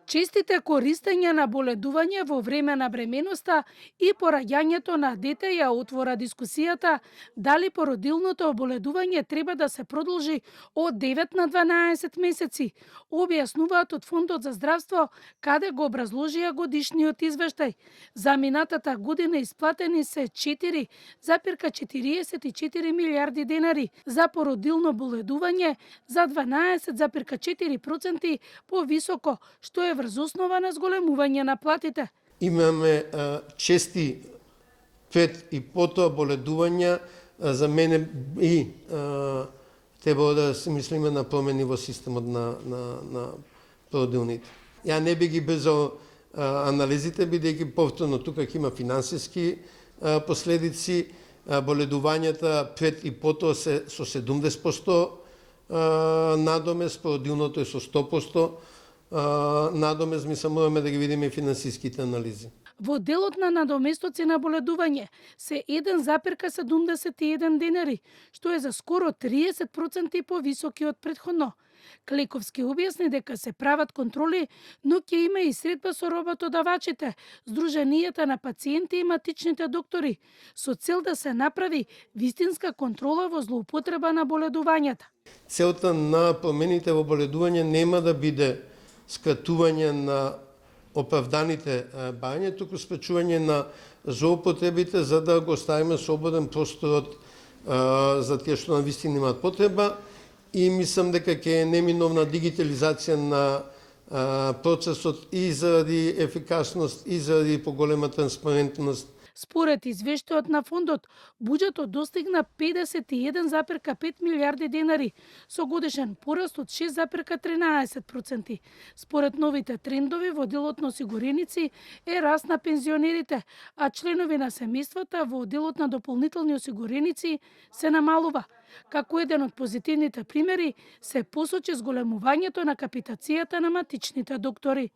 Честите користење на боледување во време на бременоста и пораѓањето на дете ја отвора дискусијата дали породилното оболедување треба да се продолжи од 9 на 12 месеци, објаснуваат од Фондот за здравство, каде го образложија годишниот извештај. За минатата година исплатени се 4,44 милиарди денари за породилно боледување, за 12,4% повисоко, што е врз основа на зголемување на платите. Имаме чести пред и потоа боледувања, за мене и треба да се мислиме на промени во системот на породилните. Ја не би ги брзал анализите, бидејќи повторно тука ќе има финансиски последици, боледувањата пред и потоа се со 70% надомес, породилното е со 100% надомес, мислам, мораме да ги видиме и финансиските анализи. Во делот на надоместоци на боледување се 1,71 денари, што е за скоро 30% повисоки од претходно. Клековски објасни дека се прават контроли, но ќе има и средба со работодавачите, Сдруженијата на пациенти и матичните доктори, со цел да се направи вистинска контрола во злоупотреба на боледувањата. Целта на промените во боледување нема да биде скратување на оправданите бања, туку спречување на злоупотребите, за да го оставиме слободен просторот за тие што на вистина имаат потреба, и мислам дека ќе е неминовна дигитализација на процесот и заради ефикасност и заради поголема транспарентност. Според извештајот на фондот, буџетот достигна 51,5 милиарди денари, со годишен пораст од 6,13%. Според новите трендови во делот на осигуреници е раст на пензионерите, а членови на семејствата во делот на дополнителни осигуреници се намалува. Како еден од позитивните примери се посочи зголемувањето на капитацијата на матичните доктори.